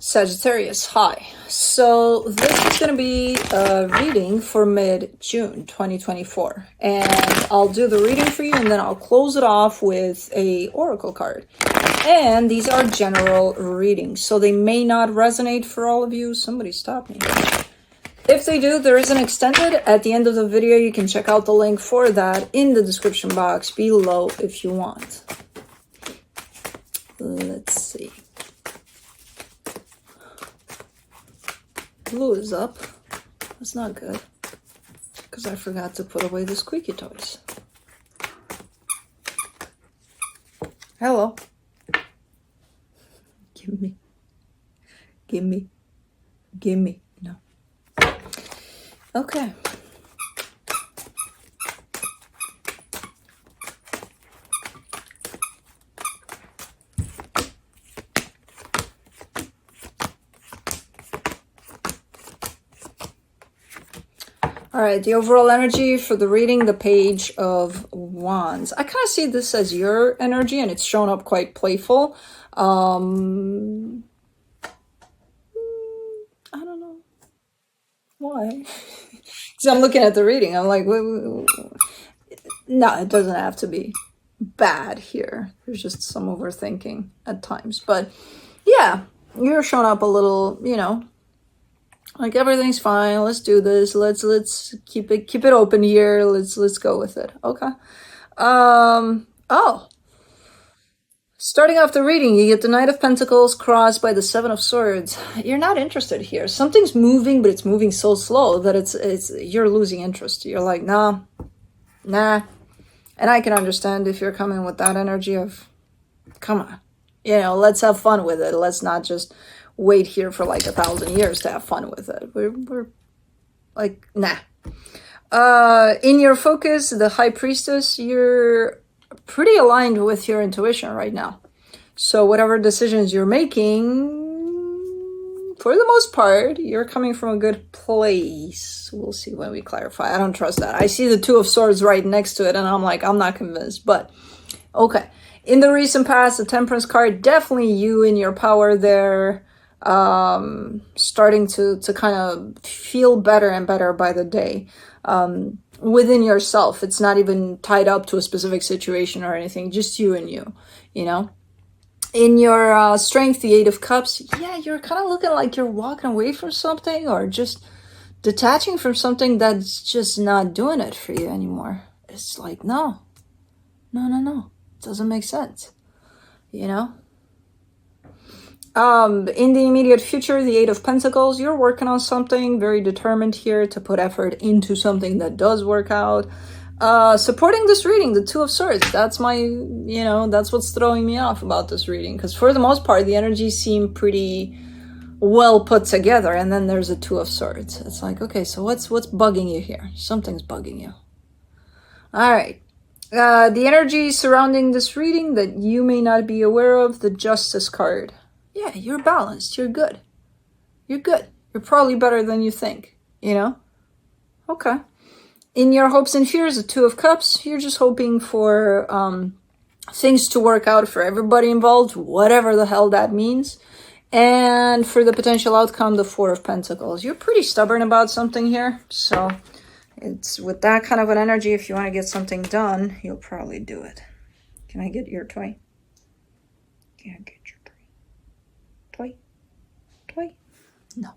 Sagittarius, hi. So this is going to be a reading for mid-June 2024. And I'll do the reading for you and then I'll close it off with a oracle card. And these are general readings, so they may not resonate for all of you. Somebody stop me. If they do, there is an extended at the end of the video. You can check out the link for that in the description box below if you want. Let's see. Blue is up. That's not good, because I forgot to put away the squeaky toys. Hello. Gimme. Gimme. Gimme. No. Okay. All right, the overall energy for the reading, the Page of Wands. I kind of see this as your energy, and it's shown up quite playful. I don't know why. Because I'm looking at the reading, I'm like, no, it doesn't have to be bad here. There's just some overthinking at times. But yeah, you're showing up a little, you know, like everything's fine. Let's do this. Let's keep it open here. Let's go with it. Okay. Oh. Starting off the reading, you get the Knight of Pentacles crossed by the Seven of Swords. You're not interested here. Something's moving, but it's moving so slow that it's you're losing interest. You're like, nah. And I can understand if you're coming with that energy of, come on, you know, let's have fun with it. Let's not just wait here for like 1,000 years to have fun with it. We're like, nah. In your focus, the High Priestess, you're pretty aligned with your intuition right now. So whatever decisions you're making, for the most part, you're coming from a good place. We'll see when we clarify. I don't trust that. I see the Two of Swords right next to it, and I'm like, I'm not convinced, but okay. In the recent past, the Temperance card, definitely you in your power there. Starting to kind of feel better and better by the day, within yourself. It's not even tied up to a specific situation or anything, just you and you know. In your strength, the Eight of Cups, yeah, you're kind of looking like you're walking away from something or just detaching from something that's just not doing it for you anymore. It's like, no, it doesn't make sense, you know. In the immediate future, the Eight of Pentacles, you're working on something, very determined here to put effort into something that does work out. Supporting this reading, the Two of Swords, that's my, you know, that's what's throwing me off about this reading. Because for the most part, the energies seem pretty well put together. And then there's a Two of Swords. It's like, okay, so what's bugging you here? Something's bugging you. All right. The energy surrounding this reading that you may not be aware of, the Justice card. Yeah, you're balanced. You're good. You're good. You're probably better than you think, you know? Okay. In your hopes and fears, the Two of Cups, you're just hoping for things to work out for everybody involved, whatever the hell that means. And for the potential outcome, the Four of Pentacles. You're pretty stubborn about something here. So it's with that kind of an energy, if you want to get something done, you'll probably do it. Can I get your toy? Can I get your toy? No.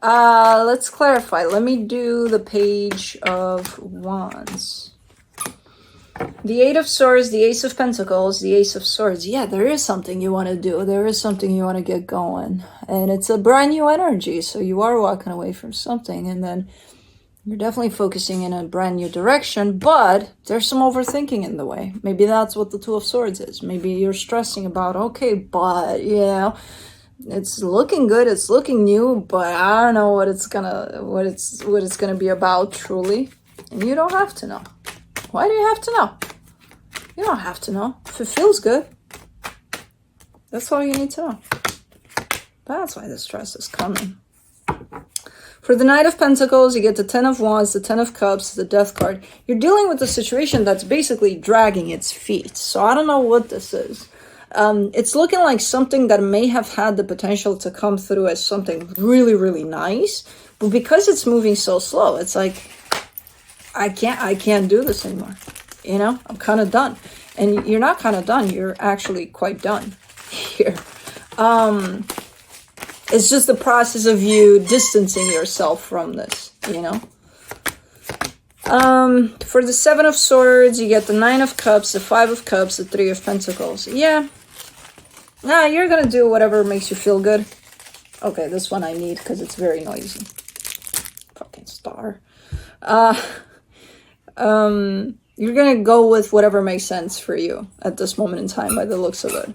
Let's clarify. Let me do the Page of Wands. The Eight of Swords, the Ace of Pentacles, the Ace of Swords. Yeah, there is something you want to do. There is something you want to get going. And it's a brand new energy. So you are walking away from something. And then you're definitely focusing in a brand new direction. But there's some overthinking in the way. Maybe that's what the Two of Swords is. Maybe you're stressing about, okay, but, you know, it's looking good, it's looking new, but I don't know what it's gonna be about truly. And you don't have to know. Why do you have to know? You don't have to know. If it feels good, that's all you need to know. That's why the stress is coming. For the Knight of Pentacles, you get the Ten of Wands, the Ten of Cups, the Death card. You're dealing with a situation that's basically dragging its feet. So I don't know what this is. It's looking like something that may have had the potential to come through as something really, really nice, but because it's moving so slow, it's like, I can't do this anymore. You know, I'm kind of done. And you're not kind of done. You're actually quite done here. It's just the process of you distancing yourself from this, you know. For the Seven of Swords, you get the Nine of Cups, the Five of Cups, the Three of Pentacles. Yeah. Nah, you're gonna do whatever makes you feel good. Okay, this one I need because it's very noisy. Fucking star. You're gonna go with whatever makes sense for you at this moment in time by the looks of it.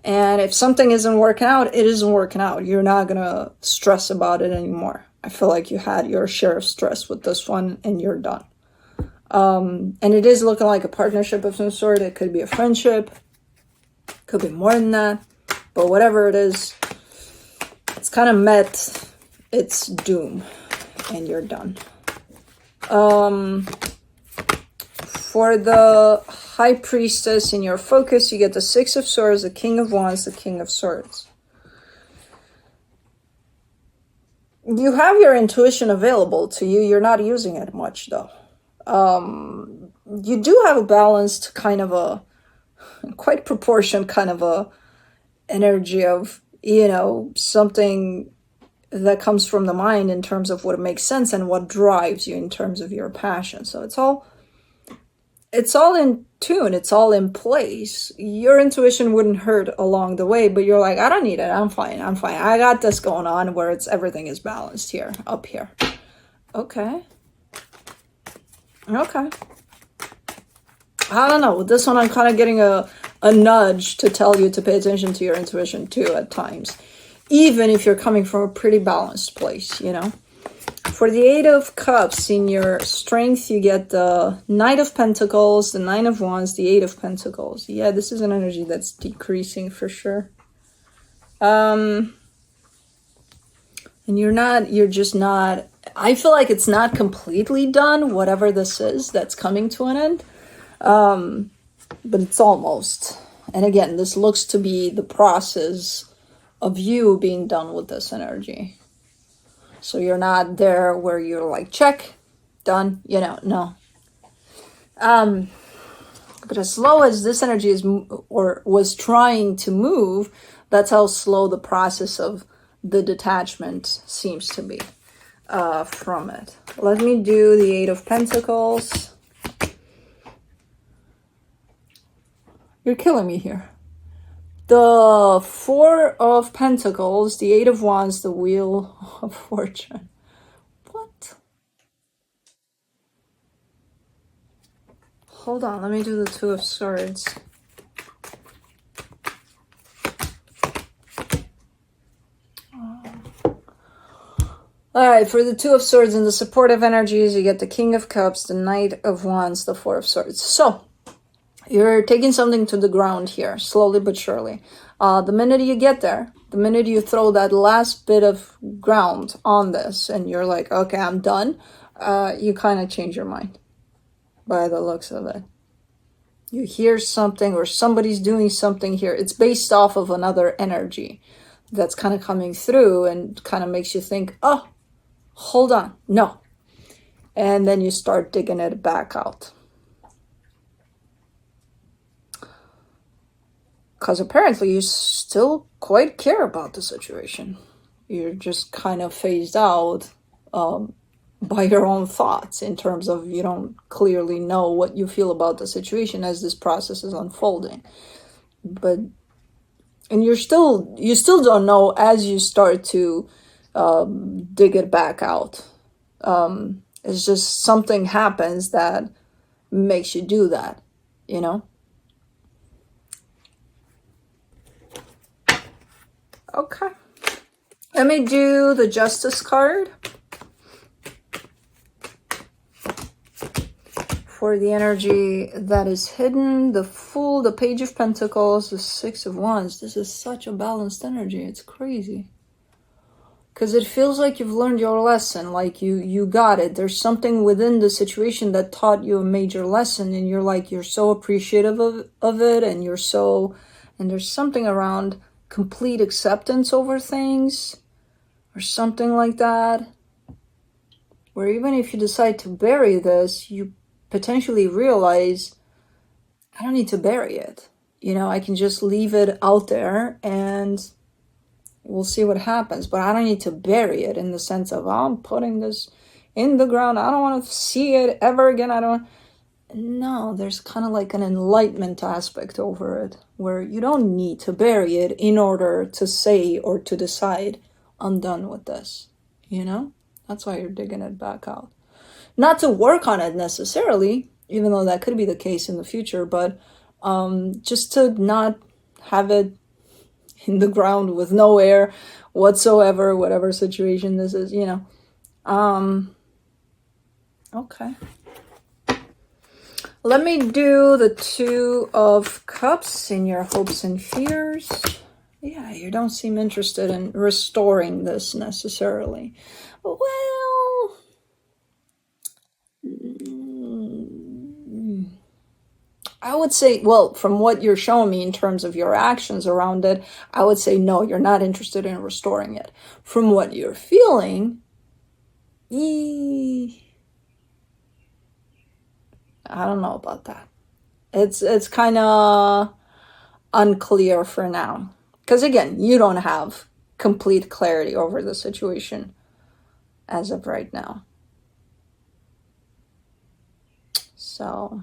And if something isn't working out, it isn't working out. You're not gonna stress about it anymore. I feel like you had your share of stress with this one and you're done. And it is looking like a partnership of some sort. It could be a friendship. Could be more than that. But whatever it is, it's kind of met its doom and you're done. For the High Priestess in your focus, you get the Six of Swords, the King of Wands, the King of Swords. You have your intuition available to you. You're not using it much, though. You do have a balanced kind of a, quite proportioned kind of a energy of, you know, something that comes from the mind in terms of what makes sense and what drives you in terms of your passion. So it's all in tune. It's all in place. Your intuition wouldn't hurt along the way, but you're like, I don't need it. I'm fine. I got this going on where everything is balanced here, up here. Okay. I don't know. With this one, I'm kind of getting a nudge to tell you to pay attention to your intuition too at times. Even if you're coming from a pretty balanced place, you know. For the Eight of Cups, in your strength, you get the Knight of Pentacles, the Nine of Wands, the Eight of Pentacles. Yeah, this is an energy that's decreasing for sure. And you're just not, I feel like it's not completely done, whatever this is that's coming to an end. But it's almost. And again, this looks to be the process of you being done with this energy. So you're not there where you're like, check, done, you know, no. But as slow as this energy is, or was trying to move, that's how slow the process of the detachment seems to be from it. Let me do the Eight of Pentacles. You're killing me here. The Four of Pentacles, the Eight of Wands, the Wheel of Fortune. What? Hold on, let me do the Two of Swords. Alright, for the Two of Swords and the supportive energies, you get the King of Cups, the Knight of Wands, the Four of Swords. So, you're taking something to the ground here, slowly but surely. The minute you get there, the minute you throw that last bit of ground on this and you're like, okay, I'm done, you kind of change your mind by the looks of it. You hear something or somebody's doing something here. It's based off of another energy that's kind of coming through and kind of makes you think, oh, hold on, no. And then you start digging it back out. Because apparently you still quite care about the situation. You're just kind of phased out by your own thoughts in terms of you don't clearly know what you feel about the situation as this process is unfolding. And you still don't know as you start to dig it back out. It's just something happens that makes you do that, you know? Okay. Let me do the Justice card. For the energy that is hidden, the Fool, the Page of Pentacles, the Six of Wands. This is such a balanced energy. It's crazy. Because it feels like you've learned your lesson. Like you got it. There's something within the situation that taught you a major lesson. And you're so appreciative of it. And you're so And there's something around complete acceptance over things or something like that. Where even if you decide to bury this, you potentially realize, I don't need to bury it. You know, I can just leave it out there and we'll see what happens. But I don't need to bury it in the sense of, oh, I'm putting this in the ground. I don't want to see it ever again. I don't. No, there's kind of like an enlightenment aspect over it where you don't need to bury it in order to say or to decide, I'm done with this. You know? That's why you're digging it back out. Not to work on it necessarily, even though that could be the case in the future, but just to not have it in the ground with no air whatsoever, whatever situation this is, you know. Okay. Let me do the Two of Cups in your hopes and fears. Yeah, you don't seem interested in restoring this necessarily. Well, I would say, well, from what you're showing me in terms of your actions around it, I would say no, you're not interested in restoring it. From what you're feeling, I don't know about that. It's kind of unclear for now. Because again, you don't have complete clarity over the situation as of right now. So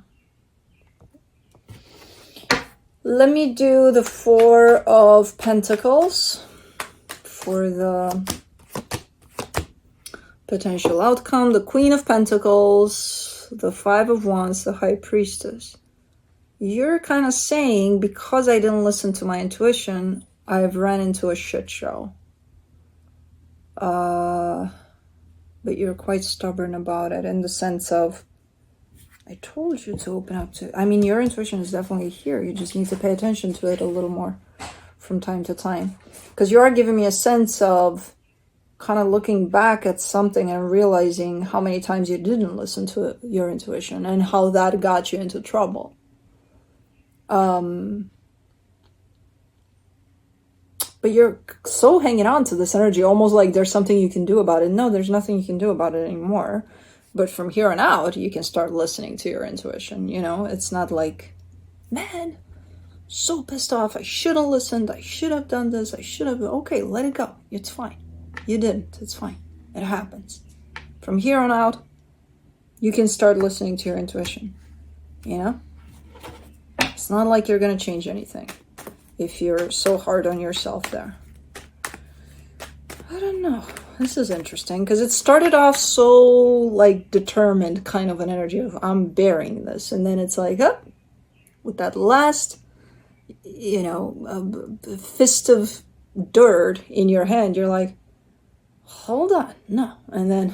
let me do the Four of Pentacles for the potential outcome. The Queen of Pentacles, the Five of Wands, the High Priestess. You're kind of saying, because I didn't listen to my intuition, I've ran into a shit show. But you're quite stubborn about it in the sense of, I told you to open up to, I mean, your intuition is definitely here. You just need to pay attention to it a little more from time to time. Because you are giving me a sense of kind of looking back at something and realizing how many times you didn't listen to your intuition and how that got you into trouble. But you're so hanging on to this energy, almost like there's something you can do about it. No, there's nothing you can do about it anymore. But from here on out, you can start listening to your intuition. You know, it's not like, man, so pissed off. I should have listened. I should have done this. I should have. Okay, let it go. It's fine. You didn't. It's fine. It happens. From here on out, you can start listening to your intuition. You know? It's not like you're going to change anything if you're so hard on yourself there. I don't know. This is interesting because it started off so like determined kind of an energy of I'm bearing this. And then it's like, oh, with that last, you know, fist of dirt in your hand, you're like, hold on, no. And then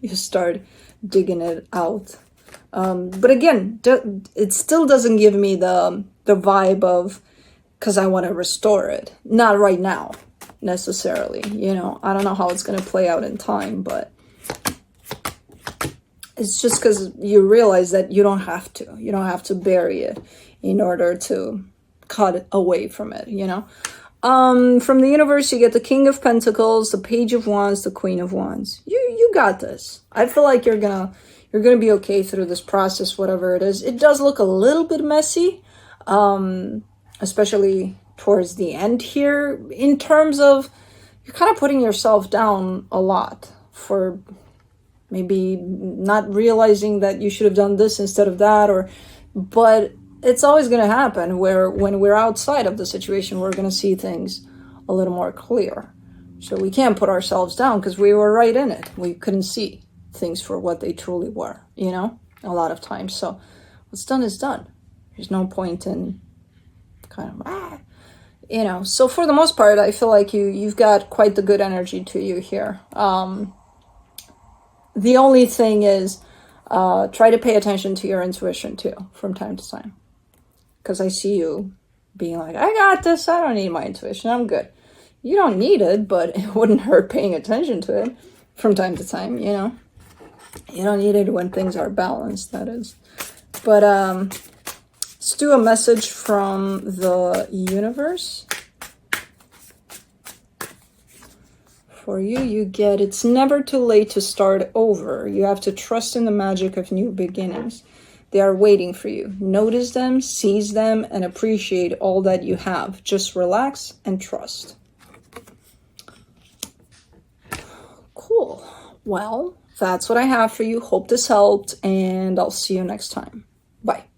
you start digging it out. But again, it still doesn't give me the vibe of, because I want to restore it. Not right now, necessarily. You know, I don't know how it's going to play out in time, but it's just because you realize that you don't have to. You don't have to bury it in order to cut it away from it, you know. From the universe, you get the King of Pentacles, the Page of Wands, the Queen of Wands. You got this. I feel like you're gonna be okay through this process, whatever it is. It does look a little bit messy, especially towards the end here, in terms of you're kind of putting yourself down a lot for maybe not realizing that you should have done this instead of that, but it's always going to happen where when we're outside of the situation, we're going to see things a little more clear. So we can't put ourselves down because we were right in it. We couldn't see things for what they truly were, you know, a lot of times. So what's done is done. There's no point in kind of, you know. So for the most part, I feel like you've got quite the good energy to you here. The only thing is try to pay attention to your intuition too from time to time. Because I see you being like, I got this. I don't need my intuition. I'm good. You don't need it, but it wouldn't hurt paying attention to it from time to time, you know. You don't need it when things are balanced, that is. But Let's do a message from the universe. For you, you get, it's never too late to start over. You have to trust in the magic of new beginnings. They are waiting for you. Notice them, seize them, and appreciate all that you have. Just relax and trust. Cool. Well, that's what I have for you. Hope this helped, and I'll see you next time. Bye.